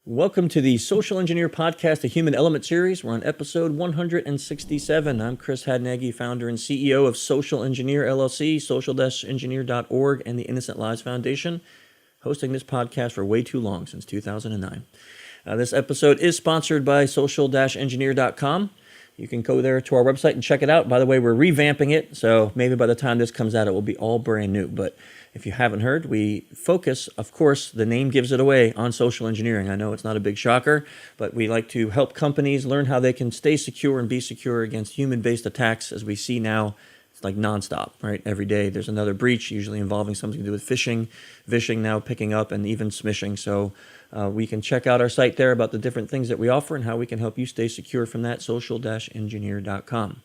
Welcome to the Social Engineer Podcast, a Human Element series. We're on episode 167. I'm Chris Hadnaghi, founder and CEO of Social Engineer LLC, social-engineer.org, and the Innocent Lives Foundation, hosting this podcast for way too long, since 2009. This episode is sponsored by social-engineer.com. You can go there to our website and check it out. By the way, we're revamping it, so maybe by the time this comes out, it will be all brand new. But if you haven't heard, we focus, of course, the name gives it away, on social engineering. I know it's not a big shocker, but we like to help companies learn how they can stay secure and be secure against human-based attacks. As we see now, it's like nonstop, right? Every day there's another breach, usually involving something to do with phishing, vishing now picking up, and even smishing. So we can check out our site there about the different things that we offer and how we can help you stay secure from that, social-engineer.com.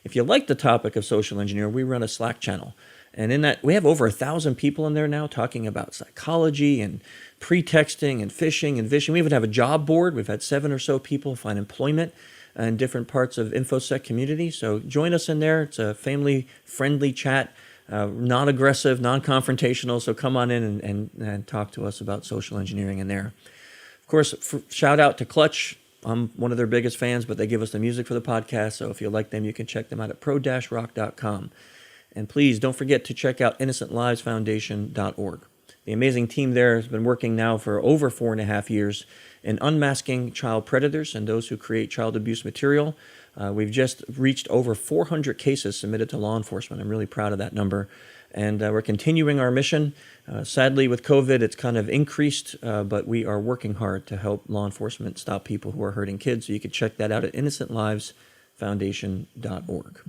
If you like the topic of social engineer, we run a Slack channel. And in that, we have over 1,000 people in there now talking about psychology and pretexting and phishing and vishing. We even have a job board. We've had 7 or so people find employment in different parts of InfoSec community. So join us in there. It's a family-friendly chat, non-aggressive, non-confrontational. So come on in and talk to us about social engineering in there. Of course, shout out to Clutch. I'm one of their biggest fans, but they give us the music for the podcast. So if you like them, you can check them out at pro-rock.com. And please don't forget to check out innocentlivesfoundation.org. The amazing team there has been working now for over 4.5 years in unmasking child predators and those who create child abuse material. We've just reached over 400 cases submitted to law enforcement. I'm really proud of that number. And we're continuing our mission. Sadly, with COVID, it's kind of increased, but we are working hard to help law enforcement stop people who are hurting kids. So you can check that out at innocentlivesfoundation.org.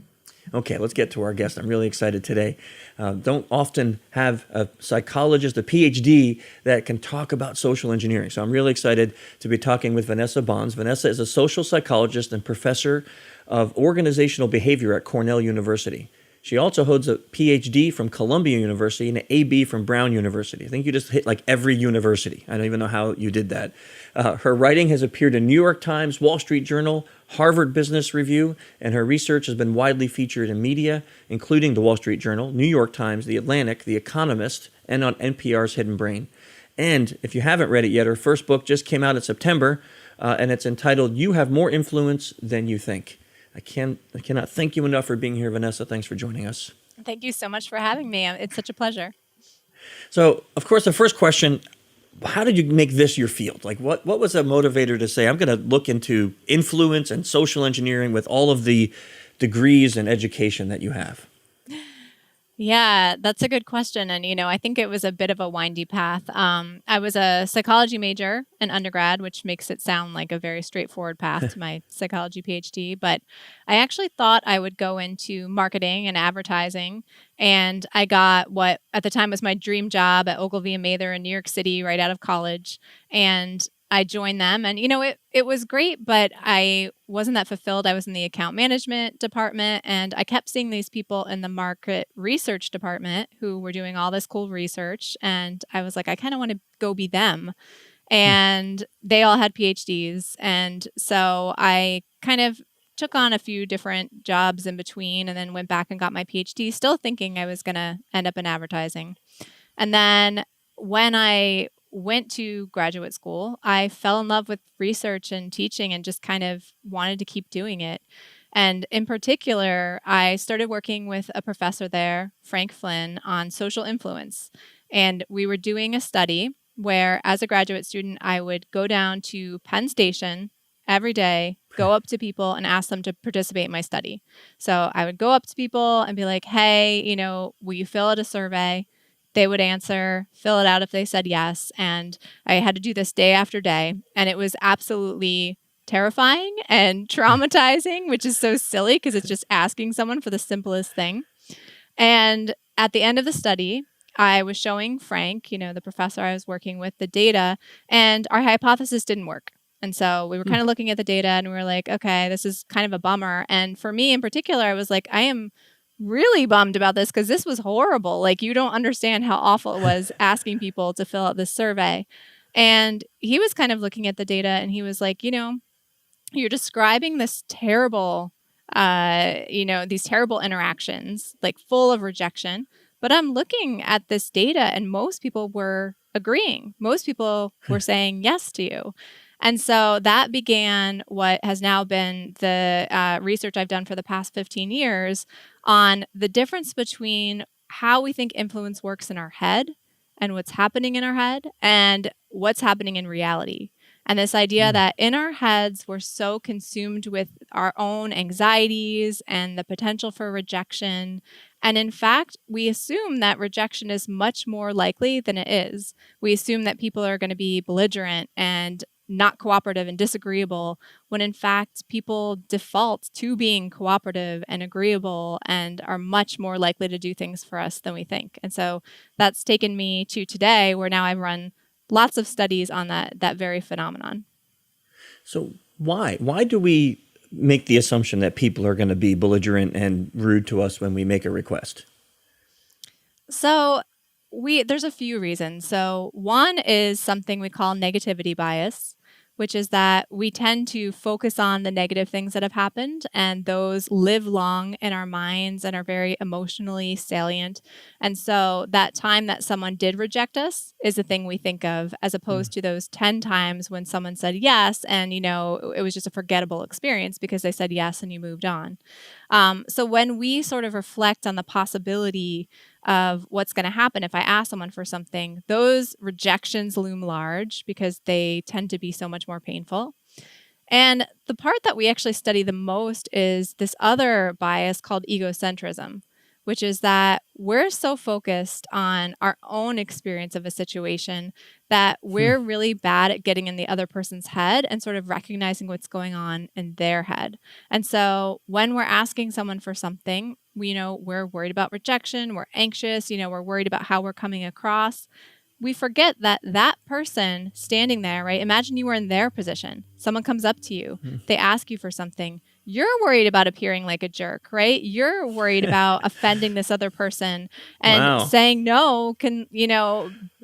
Okay, let's get to our guest. I'm really excited today. Don't often have a psychologist, a PhD, that can talk about social engineering. So I'm really excited to be talking with Vanessa Bohns. Vanessa is a social psychologist and professor of organizational behavior at Cornell University. She also holds a PhD from Columbia University and an AB from Brown University. I think you just hit like every university. I don't even know how you did that. Her writing has appeared in New York Times, Wall Street Journal, Harvard Business Review, and her research has been widely featured in media, including the Wall Street Journal, New York Times, The Atlantic, The Economist, and on NPR's Hidden Brain. And if you haven't read it yet, her first book just came out in September, and it's entitled You Have More Influence Than You Think. I cannot thank you enough for being here, Vanessa. Thanks for joining us. Thank you so much for having me. It's such a pleasure. So, of course, the first question, how did you make this your field? Like, what was a motivator to say, I'm going to look into influence and social engineering with all of the degrees and education that you have? Yeah, that's a good question. And, I think it was a bit of a windy path. I was a psychology major in undergrad, which makes it sound like a very straightforward path to my psychology PhD. But I actually thought I would go into marketing and advertising. And I got what at the time was my dream job at Ogilvy and Mather in New York City right out of college. And I joined them and, it was great, but I wasn't that fulfilled. I was in the account management department and I kept seeing these people in the market research department who were doing all this cool research. And I was like, I kind of want to go be them. And they all had PhDs. And so I kind of took on a few different jobs in between and then went back and got my PhD, still thinking I was going to end up in advertising. And then when I went to graduate school, I fell in love with research and teaching and just kind of wanted to keep doing it. And in particular, I started working with a professor there, Frank Flynn, on social influence. And we were doing a study where, as a graduate student, I would go down to Penn Station every day, go up to people and ask them to participate in my study. So I would go up to people and be like, hey, will you fill out a survey? They would answer, fill it out if they said yes. And I had to do this day after day. And it was absolutely terrifying and traumatizing, which is so silly because it's just asking someone for the simplest thing. And at the end of the study, I was showing Frank, the professor I was working with, the data, and our hypothesis didn't work. And so we were kind of looking at the data and we were like, okay, this is kind of a bummer. And for me in particular, I was like, I am really bummed about this because this was horrible. Like, you don't understand how awful it was asking people to fill out this survey. And he was kind of looking at the data and he was like, you're describing this terrible, these terrible interactions, like full of rejection. But I'm looking at this data and most people were agreeing. Most people were saying yes to you. And so that began what has now been the research I've done for the past 15 years on the difference between how we think influence works in our head and what's happening in our head and what's happening in reality. And this idea that in our heads, we're so consumed with our own anxieties and the potential for rejection. And in fact, we assume that rejection is much more likely than it is. We assume that people are going to be belligerent and not cooperative and disagreeable, when in fact people default to being cooperative and agreeable and are much more likely to do things for us than we think. And so that's taken me to today, where now I run lots of studies on that very phenomenon. So why do we make the assumption that people are going to be belligerent and rude to us when we make a request? So there's a few reasons. So one is something we call negativity bias, which is that we tend to focus on the negative things that have happened, and those live long in our minds and are very emotionally salient. And so that time that someone did reject us is the thing we think of, as opposed to those 10 times when someone said yes and, it was just a forgettable experience because they said yes and you moved on. So when we sort of reflect on the possibility of what's going to happen if I ask someone for something, those rejections loom large because they tend to be so much more painful. And the part that we actually study the most is this other bias called egocentrism, which is that we're so focused on our own experience of a situation that we're really bad at getting in the other person's head and sort of recognizing what's going on in their head. And so when we're asking someone for something, we're worried about rejection, we're anxious, we're worried about how we're coming across. We forget that that person standing there, right? Imagine you were in their position. Someone comes up to you, they ask you for something. You're worried about appearing like a jerk, right? You're worried about offending this other person, and saying no can,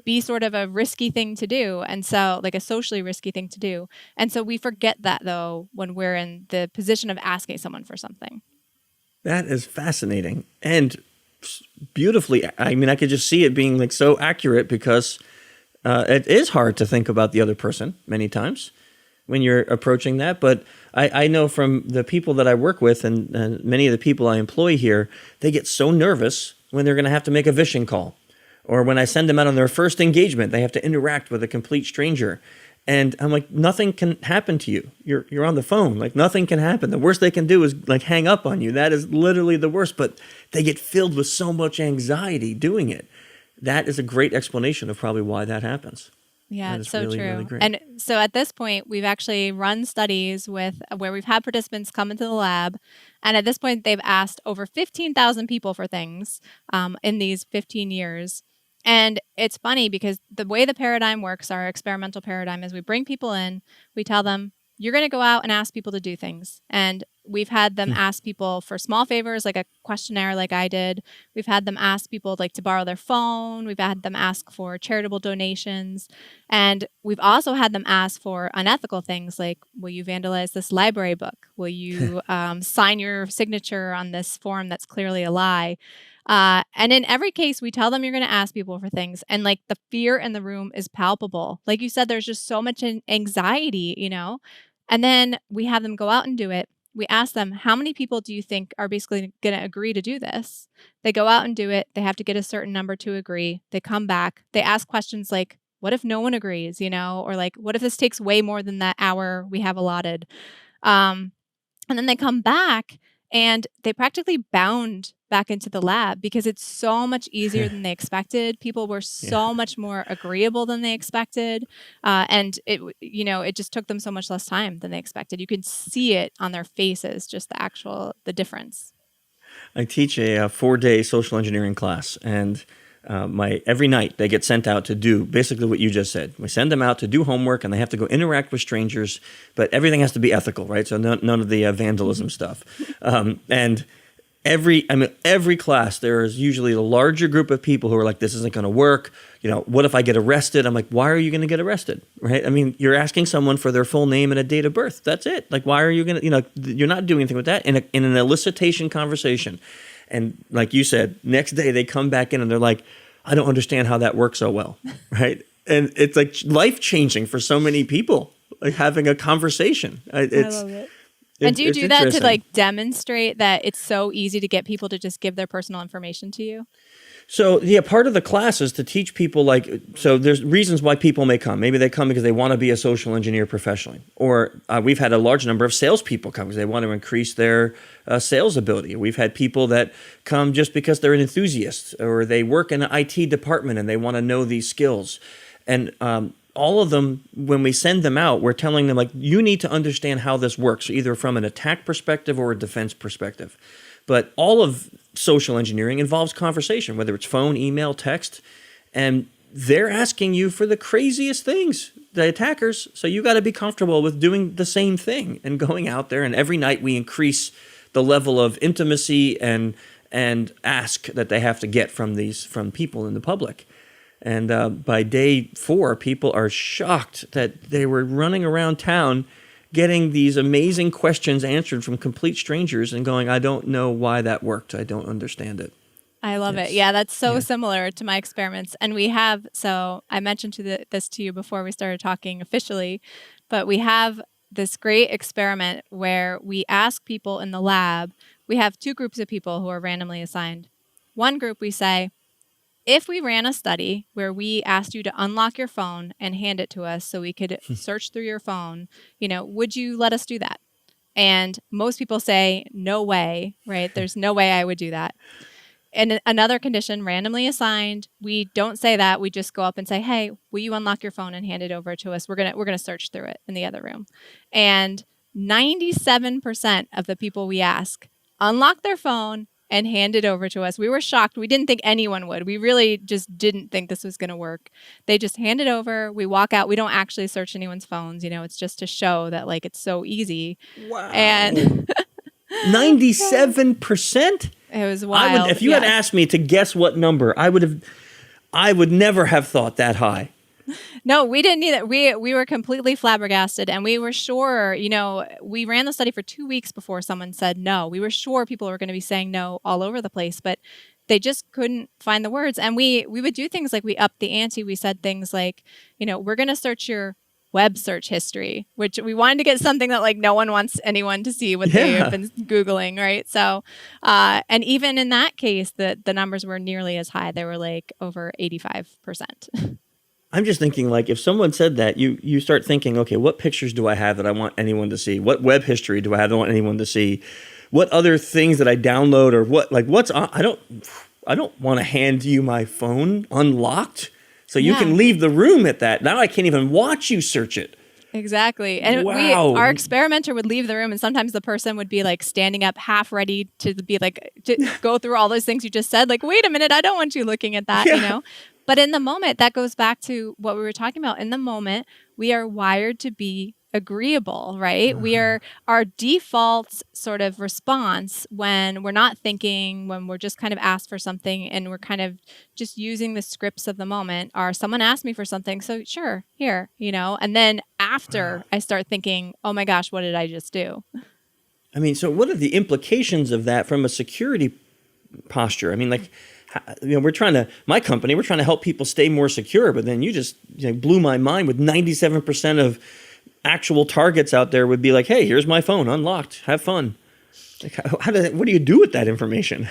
be sort of a risky thing to do. And so, like a socially risky thing to do. And so we forget that, though, when we're in the position of asking someone for something. That is fascinating and beautifully. I mean, I could just see it being like so accurate, because it is hard to think about the other person many times when you're approaching that. But I know from the people that I work with and many of the people I employ here, they get so nervous when they're going to have to make a vision call, or when I send them out on their first engagement, they have to interact with a complete stranger. And I'm like, nothing can happen to you. You're on the phone. Like, nothing can happen. The worst they can do is like hang up on you. That is literally the worst. But they get filled with so much anxiety doing it. That is a great explanation of probably why that happens. Yeah, it's so really, true. really great. And so at this point, we've actually run studies where we've had participants come into the lab. And at this point, they've asked over 15,000 people for things in these 15 years. And it's funny because the way the paradigm works, our experimental paradigm, is we bring people in, we tell them, you're going to go out and ask people to do things. And we've had them ask people for small favors, like a questionnaire like I did. We've had them ask people like to borrow their phone. We've had them ask for charitable donations. And we've also had them ask for unethical things like, will you vandalize this library book? Will you sign your signature on this form that's clearly a lie? And in every case, we tell them you're going to ask people for things. And like the fear in the room is palpable. Like you said, there's just so much anxiety, And then we have them go out and do it. We ask them, how many people do you think are basically going to agree to do this? They go out and do it. They have to get a certain number to agree. They come back. They ask questions like, what if no one agrees, or like, what if this takes way more than that hour we have allotted? And then they come back and they practically bound back into the lab because it's so much easier than they expected. People were so much more agreeable than they expected. And it just took them so much less time than they expected. You could see it on their faces, just the difference. I teach a 4-day social engineering class, and every night they get sent out to do basically what you just said. We send them out to do homework, and they have to go interact with strangers, but everything has to be ethical, right? So none of the vandalism stuff. And every class, there is usually a larger group of people who are like, this isn't going to work. What if I get arrested? I'm like, why are you going to get arrested? Right? I mean, you're asking someone for their full name and a date of birth. That's it. Like, why are you going to, you're not doing anything with that in an elicitation conversation. And like you said, next day they come back in and they're like, I don't understand how that works so well. Right? And it's like life-changing for so many people, like having a conversation. I love it. And do you do that to like demonstrate that it's so easy to get people to just give their personal information to you? So yeah, part of the class is to teach people so there's reasons why people may come. Maybe they come because they want to be a social engineer professionally. Or we've had a large number of salespeople come because they want to increase their sales ability. We've had people that come just because they're an enthusiast or they work in an IT department and they want to know these skills. And all of them, when we send them out, we're telling them, like, you need to understand how this works, either from an attack perspective or a defense perspective. But all of social engineering involves conversation, whether it's phone, email, text, and they're asking you for the craziest things, the attackers. So you got to be comfortable with doing the same thing and going out there. And every night we increase the level of intimacy and ask that they have to get from people in the public. And by day 4, people are shocked that they were running around town getting these amazing questions answered from complete strangers and going, I don't know why that worked. I don't understand it. I love it. Yeah, that's so similar to my experiments. And we have, so I mentioned this to you before we started talking officially, but we have this great experiment where we ask people in the lab, we have 2 groups of people who are randomly assigned. One group we say, if we ran a study where we asked you to unlock your phone and hand it to us so we could search through your phone, would you let us do that? And most people say, no way, right? There's no way I would do that. And another condition, randomly assigned, we don't say that. We just go up and say, hey, will you unlock your phone and hand it over to us? We're gonna search through it in the other room. And 97% of the people we ask unlock their phone and hand it over to us. We were shocked. We didn't think anyone would. We really just didn't think this was going to work. They just hand it over. We walk out. We don't actually search anyone's phones. It's just to show that like it's so easy. Wow. And 97%? It was wild. If you had asked me to guess what number, I would never have thought that high. No, we didn't either. We were completely flabbergasted, and we were sure, we ran the study for 2 weeks before someone said no. We were sure people were going to be saying no all over the place, but they just couldn't find the words. And we would do things like we upped the ante. We said things like, we're going to search your web search history, which we wanted to get something that like no one wants anyone to see what they've been Googling, right? So, and even in that case, the numbers were nearly as high. They were like over 85%. I'm just thinking, like, if someone said that, you start thinking, okay, what pictures do I have that I want anyone to see? What web history do I have that I want anyone to see? What other things that I download or what's on? I don't want to hand you my phone unlocked so you can leave the room at that. Now I can't even watch you search it. Exactly. And our experimenter would leave the room, and sometimes the person would be like standing up half ready to be like, to go through all those things you just said. Like, wait a minute, I don't want you looking at that, But in the moment, that goes back to what we were talking about. In the moment, we are wired to be agreeable, right? We are, our default sort of response when we're not thinking, when we're just kind of asked for something and we're kind of just using the scripts of the moment are, someone asked me for something, so sure, here, and then after I start thinking, oh my gosh, what did I just do? I mean, so what are the implications of that from a security posture? I mean, like, we're trying to help people stay more secure, but then you just blew my mind with 97% of actual targets out there would be like, hey, here's my phone, unlocked, have fun. Like, what do you do with that information?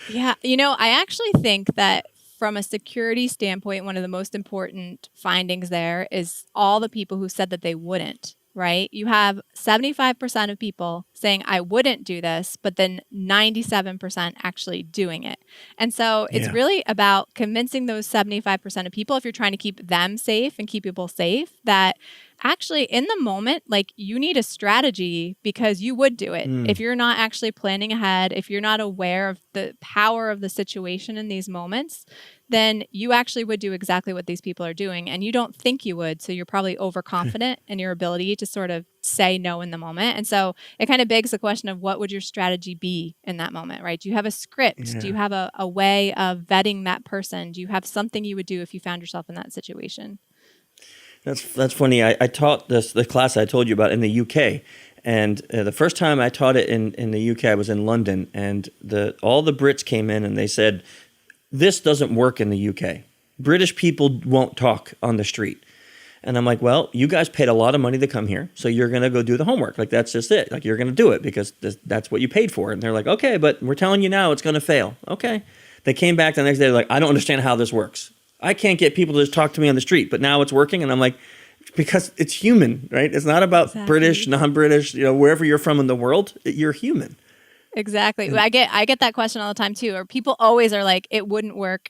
Yeah, I actually think that from a security standpoint, one of the most important findings there is all the people who said that they wouldn't. Right? You have 75% of people saying, I wouldn't do this, but then 97% actually doing it. And so it's really about convincing those 75% of people, if you're trying to keep them safe and keep people safe, that actually in the moment, like, you need a strategy because you would do it. If you're not actually planning ahead, if you're not aware of the power of the situation in these moments, then you actually would do exactly what these people are doing. And you don't think you would. So you're probably overconfident in your ability to sort of say no in the moment. And so it kind of begs the question of what would your strategy be in that moment, right? Do you have a script? Do you have a way of vetting that person? Do you have something you would do if you found yourself in that situation? That's funny. I taught the class I told you about in the UK. And the first time I taught it in the UK, I was in London. And all the Brits came in and they said, this doesn't work in the UK. British people won't talk on the street. And I'm like, well, you guys paid a lot of money to come here, so you're going to go do the homework. Like, that's just it. Like, you're going to do it because that's what you paid for. And they're like, okay, but we're telling you now it's going to fail. Okay. They came back the next day, like, I don't understand how this works. I can't get people to just talk to me on the street, but now it's working. And I'm like, because it's human, right? It's not about British, non-British, wherever you're from in the world, you're human. Exactly. I get that question all the time too, or people always are like, it wouldn't work,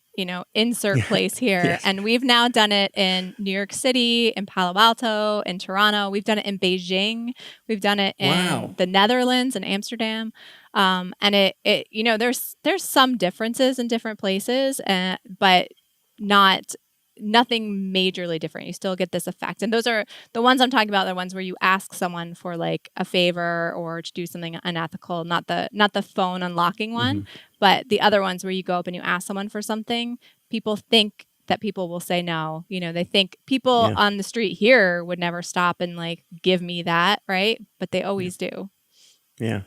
insert place here. Yes. And we've now done it in New York City, in Palo Alto, in Toronto. We've done it in Beijing. We've done it in the Netherlands and Amsterdam. And there's some differences in different places, but nothing majorly different. You still get this effect. And those are the ones I'm talking about, the ones where you ask someone for like a favor or to do something unethical, not the phone unlocking one, but the other ones where you go up and you ask someone for something. People think that people will say no. They think people on the street here would never stop and like give me that, right? But they always do. Yeah.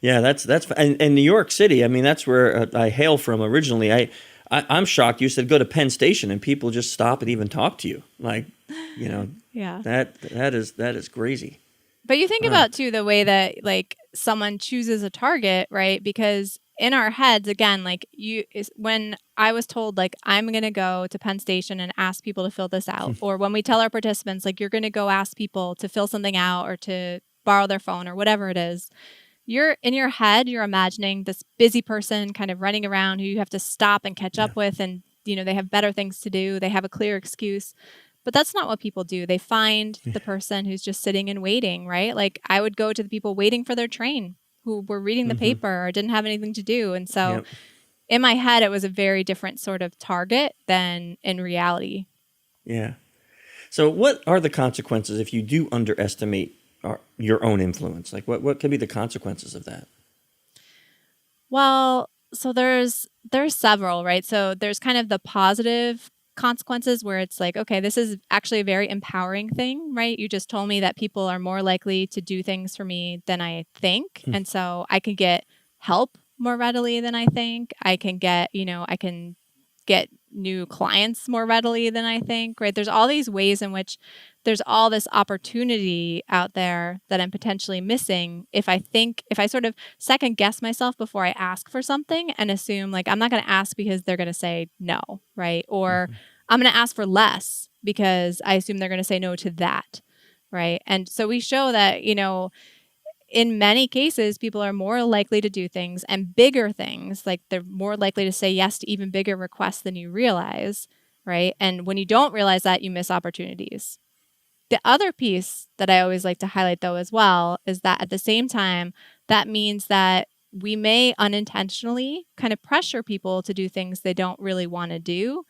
Yeah, that's and New York City, I mean, that's where I hail from originally. I'm shocked. You said go to Penn Station and people just stop and even talk to you. Like, yeah, that is crazy. But you think about too the way that like someone chooses a target, right? Because in our heads, again, like when I was told like I'm going to go to Penn Station and ask people to fill this out, or when we tell our participants like you're going to go ask people to fill something out or to borrow their phone or whatever it is. You're in your head, you're imagining this busy person kind of running around who you have to stop and catch up with. And, they have better things to do. They have a clear excuse. But that's not what people do. They find the person who's just sitting and waiting, right? Like I would go to the people waiting for their train who were reading the paper or didn't have anything to do. And so in my head, it was a very different sort of target than in reality. Yeah. So what are the consequences if you do underestimate your own influence? Like what could be the consequences of that? Well, so there's several, right? So there's kind of the positive consequences where it's like, okay, this is actually a very empowering thing, right? You just told me that people are more likely to do things for me than I think. And so I can get help more readily than I think. I can get new clients more readily than I think, right? There's all these ways in which there's all this opportunity out there that I'm potentially missing if I sort of second guess myself before I ask for something and assume like I'm not going to ask because they're going to say no, right? Or I'm going to ask for less because I assume they're going to say no to that, right? And so we show that, in many cases, people are more likely to do things and bigger things, like they're more likely to say yes to even bigger requests than you realize, right? And when you don't realize that, you miss opportunities. The other piece that I always like to highlight, though, as well, is that at the same time, that means that we may unintentionally kind of pressure people to do things they don't really want to do.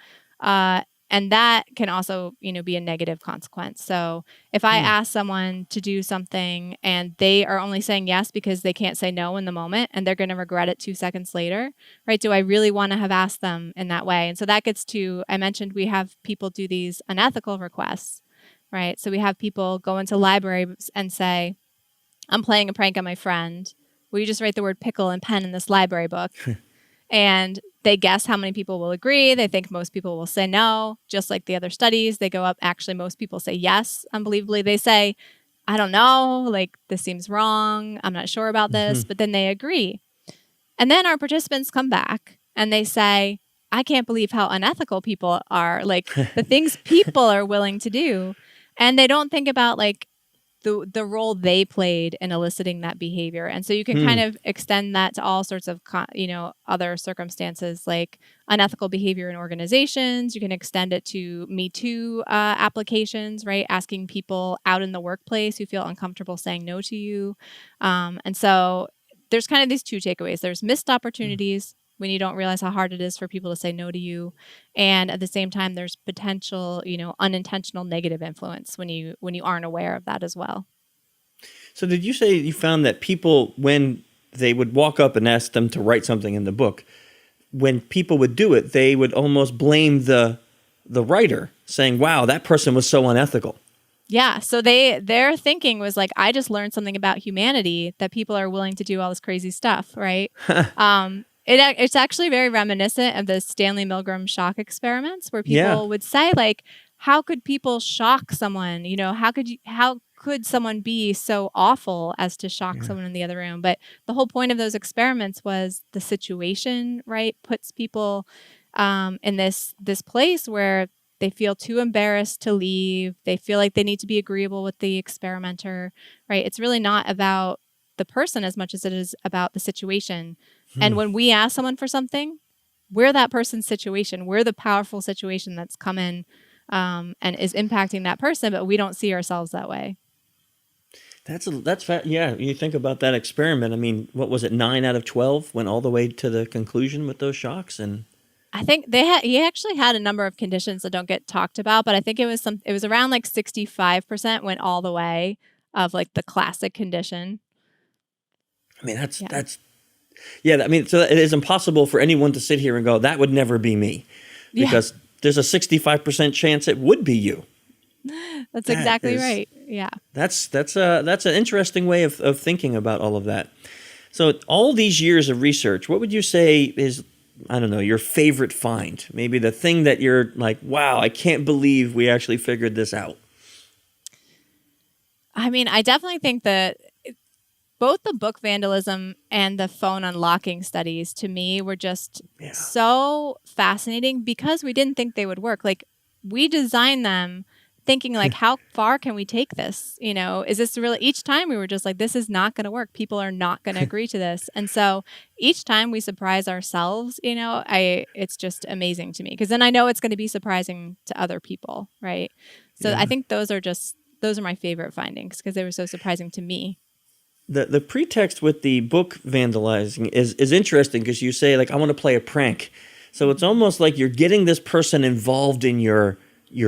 And that can also, be a negative consequence. So if I ask someone to do something and they are only saying yes because they can't say no in the moment and they're going to regret it 2 seconds later, right? Do I really want to have asked them in that way? And so that gets to, I mentioned we have people do these unethical requests, right? So we have people go into libraries and say, I'm playing a prank on my friend. Will you just write the word pickle and pen in this library book? And they guess how many people will agree. They think most people will say no. Just like the other studies, they go up. Actually, most people say yes. Unbelievably, they say, I don't know, like this seems wrong. I'm not sure about this, but then they agree. And then our participants come back and they say, I can't believe how unethical people are, like the things people are willing to do. And they don't think about like the role they played in eliciting that behavior. And so you can kind of extend that to all sorts of, other circumstances like unethical behavior in organizations. You can extend it to Me Too applications, right? Asking people out in the workplace who feel uncomfortable saying no to you. And so there's kind of these two takeaways. There's missed opportunities when you don't realize how hard it is for people to say no to you. And at the same time, there's potential, unintentional negative influence when you aren't aware of that as well. So did you say you found that people, when they would walk up and ask them to write something in the book, when people would do it, they would almost blame the writer, saying, wow, that person was so unethical? Yeah. So their thinking was like, I just learned something about humanity, that people are willing to do all this crazy stuff, right? It's actually very reminiscent of the Stanley Milgram shock experiments, where Yeah. people would say, like, how could people shock someone? How could someone be so awful as to shock Yeah. someone in the other room? But the whole point of those experiments was the situation, right? Puts people in this place where they feel too embarrassed to leave. They feel like they need to be agreeable with the experimenter, right? It's really not about the person as much as it is about the situation. And when we ask someone for something, we're that person's situation. We're the powerful situation that's come in and is impacting that person, but we don't see ourselves that way. Yeah. You think about that experiment. I mean, what was it? 9 out of 12 went all the way to the conclusion with those shocks, and I think he actually had a number of conditions that don't get talked about, but I think it was around like 65% went all the way of like the classic condition. I mean, I mean, so it is impossible for anyone to sit here and go, that would never be me, because there's a 65% chance it would be you. That's exactly right. Yeah. That's an interesting way of thinking about all of that. So all these years of research, what would you say is, I don't know, your favorite find? Maybe the thing that you're like, wow, I can't believe we actually figured this out. I mean, I definitely think that both the book vandalism and the phone unlocking studies, to me, were just so fascinating, because we didn't think they would work. Like, we designed them thinking, like, how far can we take this? Is this really? Each time we were just like, this is not going to work. People are not going to agree to this. And so each time we surprise ourselves, it's just amazing to me, because then I know it's going to be surprising to other people, right? So I think those are my favorite findings, because they were so surprising to me. The pretext with the book vandalizing is interesting, because you say, like, I want to play a prank. So it's almost like you're getting this person involved in your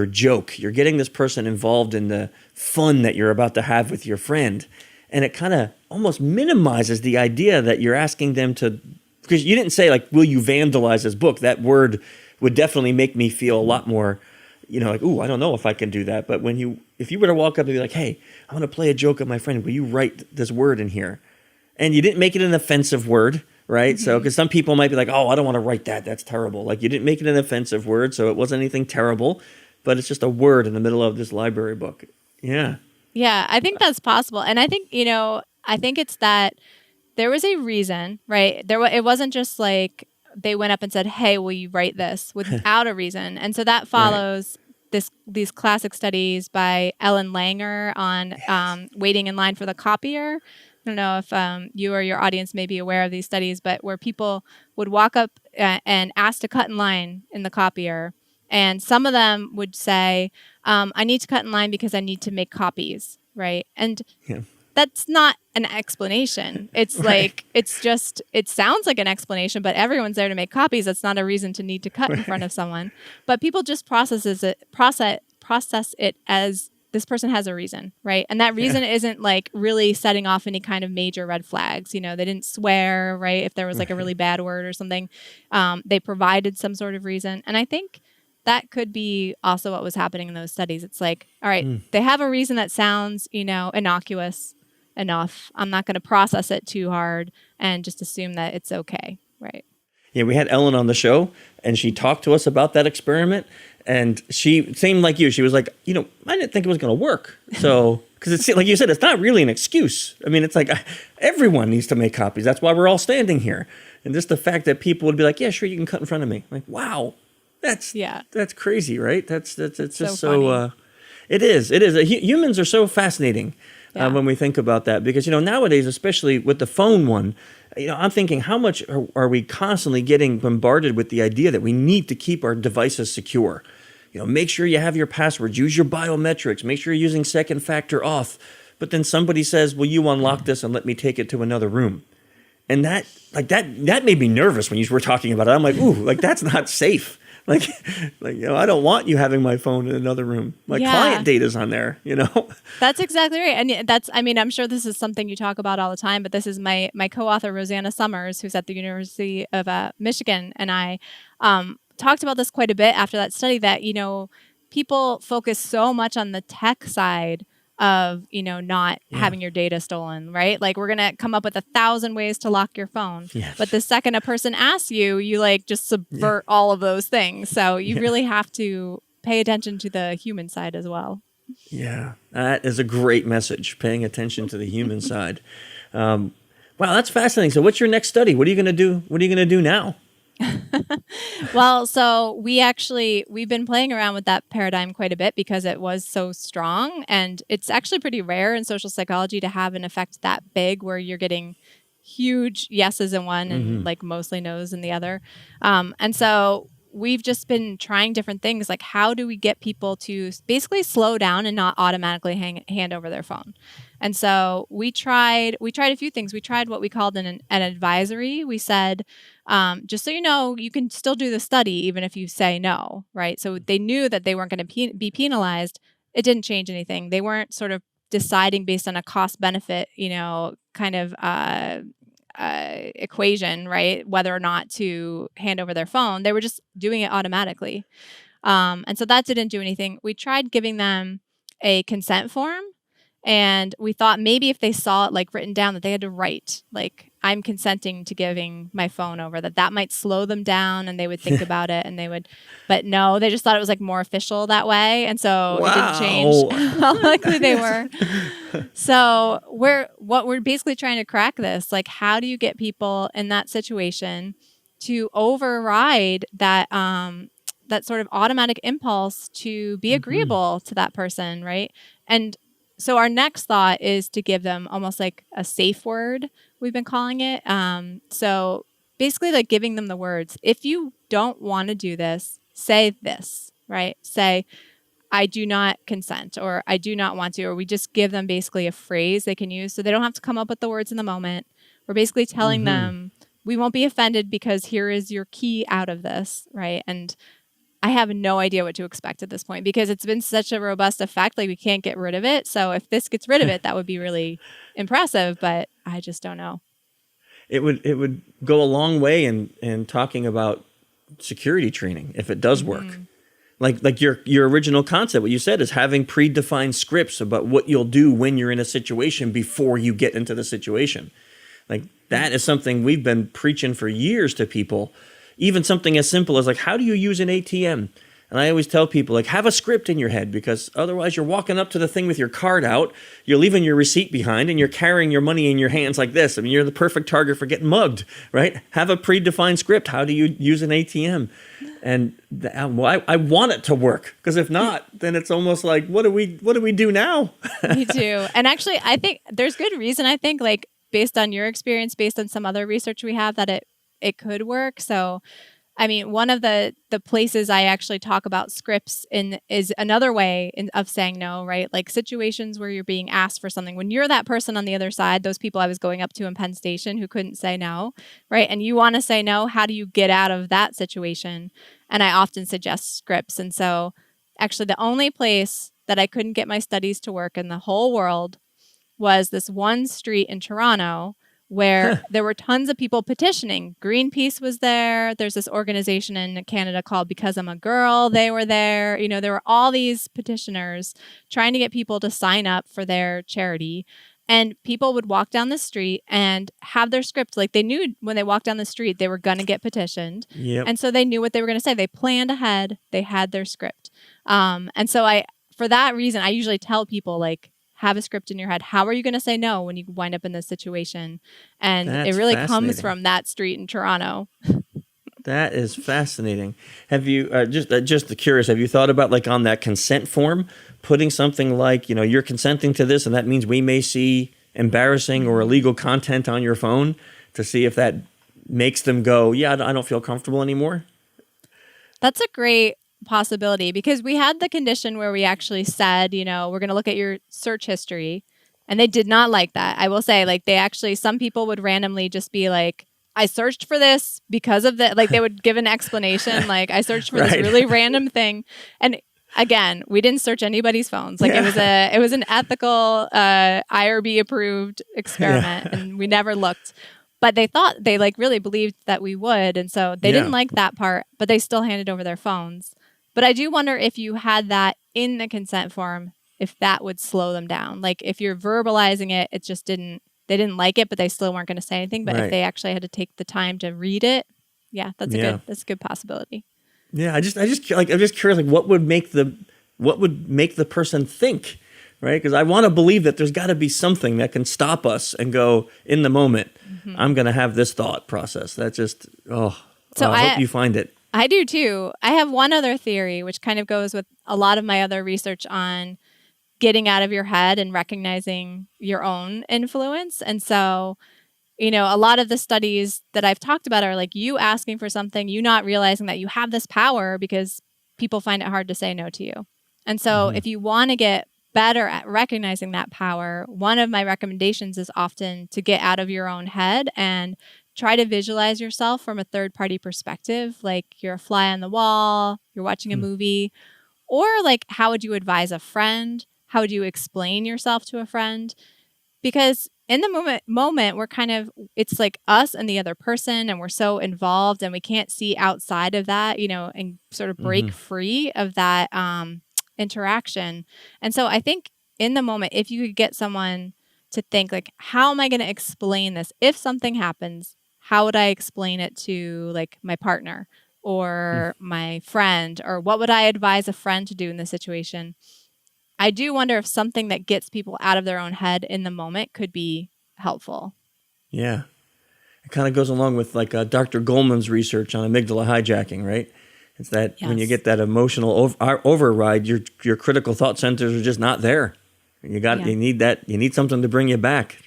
joke. You're getting this person involved in the fun that you're about to have with your friend. And it kind of almost minimizes the idea that you're asking them to, because you didn't say, like, will you vandalize this book? That word would definitely make me feel a lot more, like, ooh, I don't know if I can do that. But if you were to walk up and be like, hey, I want to play a joke on my friend, will you write this word in here? And you didn't make it an offensive word, right? So, because some people might be like, oh, I don't want to write that. That's terrible. Like, you didn't make it an offensive word, so it wasn't anything terrible, but it's just a word in the middle of this library book. Yeah. Yeah, I think that's possible. And I think, I think it's that there was a reason, right? It wasn't just like they went up and said, hey, will you write this, without a reason. And so that follows these classic studies by Ellen Langer on waiting in line for the copier. I don't know if you or your audience may be aware of these studies, but where people would walk up and ask to cut in line in the copier. And some of them would say, I need to cut in line because I need to make copies, right? And that's not an explanation. It's like, it sounds like an explanation, but everyone's there to make copies. That's not a reason to need to cut in front of someone. But people just process it as this person has a reason, right? And that reason isn't like really setting off any kind of major red flags. They didn't swear, right? If there was like a really bad word or something, they provided some sort of reason. And I think that could be also what was happening in those studies. It's like, all right, they have a reason that sounds, innocuous enough. I'm not going to process it too hard and just assume that it's okay, right? Yeah, we had Ellen on the show, and she talked to us about that experiment, and she, same like you, she was like, I didn't think it was going to work. So, because it's like you said, it's not really an excuse. I mean, it's like everyone needs to make copies. That's why we're all standing here. And just the fact that people would be like, yeah, sure, you can cut in front of me. Like, wow, that's crazy, right? It's just so it is. Humans are so fascinating when we think about that, because, nowadays, especially with the phone one, I'm thinking, how much are we constantly getting bombarded with the idea that we need to keep our devices secure? Make sure you have your passwords, use your biometrics, make sure you're using second factor auth. But then somebody says, will you unlock this and let me take it to another room? And that made me nervous when you were talking about it. I'm like, ooh, like, that's not safe. Like, I don't want you having my phone in another room. My client data's on there, That's exactly right. And I'm sure this is something you talk about all the time, but this is my co-author, Rosanna Summers, who's at the University of Michigan. And I talked about this quite a bit after that study, that, people focus so much on the tech side of, not having your data stolen, right? Like we're going to come up with 1,000 ways to lock your phone. Yes. But the second a person asks you, you like just subvert all of those things. So you really have to pay attention to the human side as well. Yeah, that is a great message, paying attention to the human side. Wow, that's fascinating. So what's your next study? What are you going to do? What are you going to do now? Well, so we've been playing around with that paradigm quite a bit because it was so strong, and it's actually pretty rare in social psychology to have an effect that big where you're getting huge yeses in one and like mostly no's in the other. And so we've just been trying different things, like how do we get people to basically slow down and not automatically hand over their phone. And so we tried a few things. We tried what we called an advisory. We said, just so you know, you can still do the study even if you say no, right? So they knew that they weren't going to be penalized. It didn't change anything. They weren't sort of deciding based on a cost benefit, kind of equation, right? Whether or not to hand over their phone. They were just doing it automatically. And so that didn't do anything. We tried giving them a consent form, and we thought maybe if they saw it like written down that they had to write, like, I'm consenting to giving my phone over, that might slow them down and they would think about it and but no, they just thought it was like more official that way. And so it didn't change how likely they were. So what we're basically trying to crack this, like how do you get people in that situation to override that, that sort of automatic impulse to be agreeable to that person, right? And so our next thought is to give them almost like a safe word, we've been calling it. So basically like giving them the words, if you don't want to do this, say this, right? Say, I do not consent, or I do not want to, or we just give them basically a phrase they can use so they don't have to come up with the words in the moment. We're basically telling them, we won't be offended because here is your key out of this, right? And I have no idea what to expect at this point because it's been such a robust effect. Like we can't get rid of it. So if this gets rid of it, that would be really impressive, but I just don't know. It would go a long way in talking about security training if it does work. Like your original concept, what you said is having predefined scripts about what you'll do when you're in a situation before you get into the situation. Like that is something we've been preaching for years to people. Even something as simple as like, how do you use an ATM? And I always tell people, like, have a script in your head because otherwise you're walking up to the thing with your card out, you're leaving your receipt behind, and you're carrying your money in your hands like this. I mean, you're the perfect target for getting mugged, right? Have a predefined script. How do you use an ATM? And I want it to work because if not, then it's almost like, what do we do now? Me too. And actually, I think there's good reason, I think, like, based on your experience, based on some other research we have, that it could work. So, I mean, one of the places I actually talk about scripts in is another way of saying no, right? Like situations where you're being asked for something. When you're that person on the other side, those people I was going up to in Penn Station who couldn't say no, right? And you want to say no, how do you get out of that situation? And I often suggest scripts. And so actually the only place that I couldn't get my studies to work in the whole world was this one street in Toronto where there were tons of people petitioning. Greenpeace was there. There's this organization in Canada called Because I'm a Girl. They were there. You know, there were all these petitioners trying to get people to sign up for their charity. And people would walk down the street and have their script. Like they knew when they walked down the street, they were going to get petitioned. Yep. And so they knew what they were going to say. They planned ahead. They had their script. And so for that reason, I usually tell people, like, have a script in your head. How are you going to say no when you wind up in this situation? And it really comes from that street in Toronto. That is fascinating. Have you just curious? Have you thought about, like, on that consent form, putting something like, you know, you're consenting to this, and that means we may see embarrassing or illegal content on your phone, to see if that makes them go, yeah, I don't feel comfortable anymore? That's a great possibility, because we had the condition where we actually said, you know, we're going to look at your search history, and they did not like that. I will say, like, some people would randomly just be like, I searched for this because of that. Like, they would give an explanation, like, I searched for this really random thing. And again, we didn't search anybody's phones. Like, it was an ethical, IRB approved experiment, and we never looked. But they like really believed that we would, and so they didn't like that part, but they still handed over their phones. But I do wonder if you had that in the consent form, if that would slow them down. Like if you're verbalizing it, they didn't like it, but they still weren't going to say anything. But if they actually had to take the time to read it, yeah, that's a good possibility. Yeah, I'm just curious, like what would make the person think, right? Because I want to believe that there's got to be something that can stop us and go, in the moment, I'm going to have this thought process. That just, I hope you find it. I do too. I have one other theory, which kind of goes with a lot of my other research on getting out of your head and recognizing your own influence. And so, a lot of the studies that I've talked about are like you asking for something, you not realizing that you have this power because people find it hard to say no to you. And so if you want to get better at recognizing that power, one of my recommendations is often to get out of your own head and try to visualize yourself from a third-party perspective, like you're a fly on the wall, you're watching a movie, or like how would you advise a friend? How would you explain yourself to a friend? Because in the moment, we're it's like us and the other person, and we're so involved and we can't see outside of that, and sort of break free of that interaction. And so I think in the moment, if you could get someone to think like, how am I going to explain this? If something happens, how would I explain it to like my partner or my friend, or what would I advise a friend to do in this situation? I do wonder if something that gets people out of their own head in the moment could be helpful. Yeah. It kind of goes along with like Dr. Goleman's research on amygdala hijacking, right? It's that when you get that emotional override, your critical thought centers are just not there. You need something to bring you back.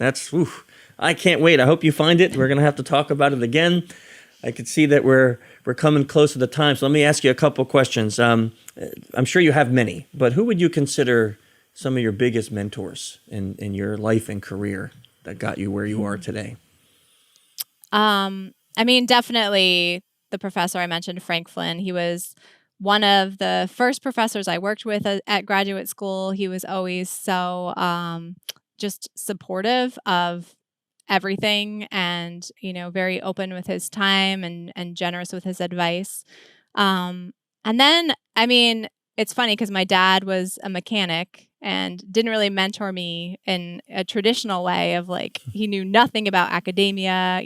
I can't wait. I hope you find it. We're going to have to talk about it again. I could see that we're coming close to the time. So let me ask you a couple questions. I'm sure you have many, but who would you consider some of your biggest mentors in your life and career that got you where you are today? Definitely the professor I mentioned, Frank Flynn. He was one of the first professors I worked with at graduate school. He was always so just supportive of everything and, very open with his time and generous with his advice. And then, it's funny because my dad was a mechanic and didn't really mentor me in a traditional way of like, he knew nothing about academia,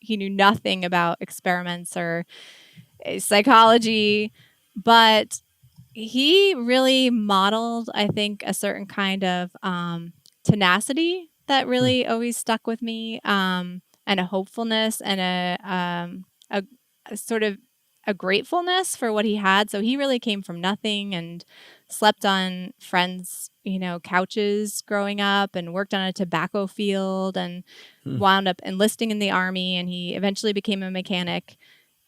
he knew nothing about experiments or psychology, but he really modeled, I think, a certain kind of tenacity that really always stuck with me, and a hopefulness and a sort of a gratefulness for what he had. So he really came from nothing and slept on friends, couches growing up and worked on a tobacco field and wound up enlisting in the Army, and he eventually became a mechanic.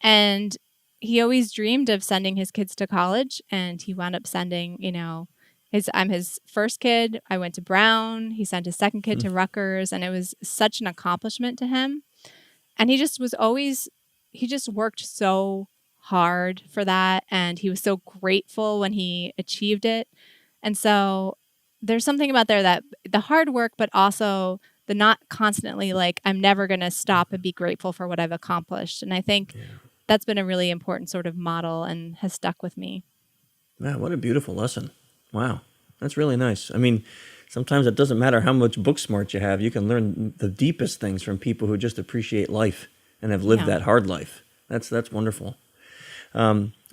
And he always dreamed of sending his kids to college, and he wound up sending, I'm his first kid. I went to Brown. He sent his second kid to Rutgers, and it was such an accomplishment to him. And he just worked so hard for that, and he was so grateful when he achieved it. And so there's something about there that the hard work, but also the not constantly like, I'm never going to stop and be grateful for what I've accomplished. And I think that's been a really important sort of model and has stuck with me. Man, what a beautiful lesson. Wow. That's really nice. Sometimes it doesn't matter how much book smart you have. You can learn the deepest things from people who just appreciate life and have lived that hard life. That's wonderful.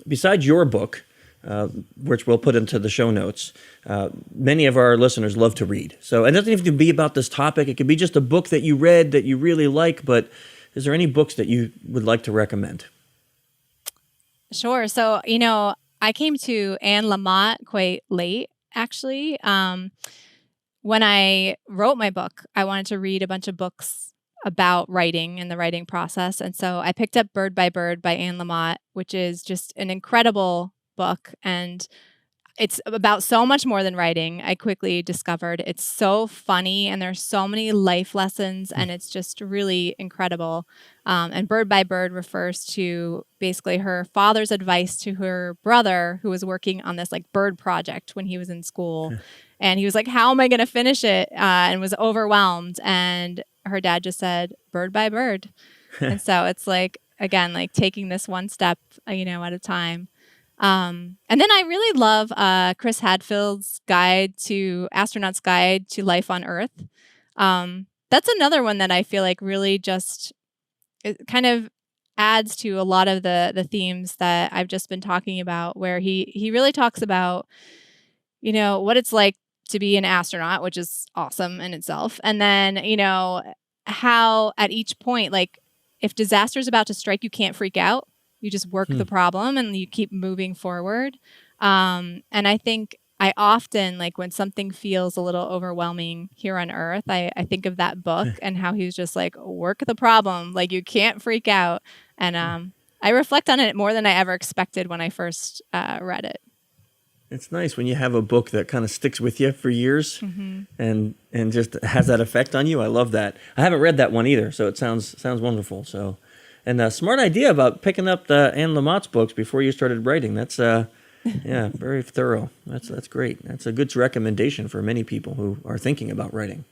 Besides your book, which we'll put into the show notes, many of our listeners love to read. So it doesn't even have to be about this topic. It could be just a book that you read that you really like, but is there any books that you would like to recommend? Sure. So, I came to Anne Lamott quite late, actually. When I wrote my book, I wanted to read a bunch of books about writing and the writing process. And so I picked up Bird by Bird by Anne Lamott, which is just an incredible book. And it's about so much more than writing. I quickly discovered it's so funny and there's so many life lessons and it's just really incredible. And Bird by Bird refers to basically her father's advice to her brother who was working on this like bird project when he was in school. And he was like, how am I going to finish it? And was overwhelmed. And her dad just said, bird by bird. And so it's like, again, like taking this one step, at a time. And then I really love Chris Hadfield's Astronaut's Guide to Life on Earth. That's another one that I feel like really just it kind of adds to a lot of the themes that I've just been talking about, where he really talks about, what it's like to be an astronaut, which is awesome in itself. And then, how at each point, like if disaster is about to strike, you can't freak out. You just work the problem and you keep moving forward. And I think I often, like when something feels a little overwhelming here on Earth, I think of that book and how he's just like, work the problem. Like you can't freak out. And I reflect on it more than I ever expected when I first read it. It's nice when you have a book that kind of sticks with you for years and just has that effect on you. I love that. I haven't read that one either, so it sounds wonderful. So, and a smart idea about picking up the Anne Lamott's books before you started writing. That's yeah, very thorough. That's great. That's a good recommendation for many people who are thinking about writing.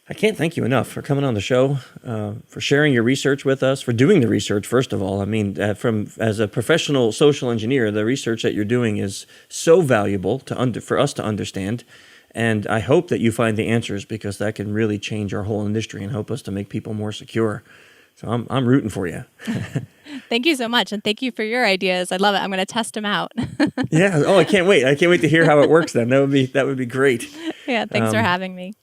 I can't thank you enough for coming on the show, for sharing your research with us, for doing the research, first of all. I mean, as a professional social engineer, the research that you're doing is so valuable for us to understand. And I hope that you find the answers, because that can really change our whole industry and help us to make people more secure. So I'm rooting for you. Thank you so much. And thank you for your ideas. I love it. I'm going to test them out. Yeah. Oh, I can't wait. I can't wait to hear how it works then. That would be great. Yeah. Thanks for having me.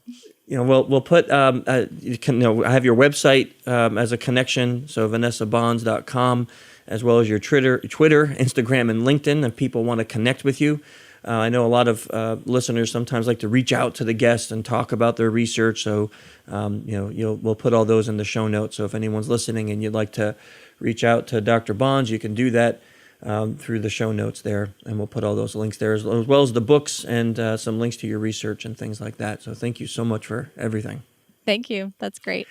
We'll put, I have your website as a connection, so vanessabohns.com, as well as your Twitter, Instagram, and LinkedIn, if people want to connect with you. I know a lot of listeners sometimes like to reach out to the guests and talk about their research, so we'll put all those in the show notes. So if anyone's listening and you'd like to reach out to Dr. Bohns, you can do that through the show notes there, and we'll put all those links there, as well as the books and some links to your research and things like that. So thank you so much for everything. Thank you. That's great.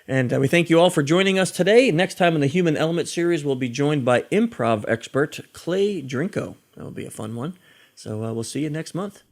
And we thank you all for joining us today. Next time in the Human Element series, we'll be joined by improv expert Clay Drinko. That will be a fun one. So we'll see you next month.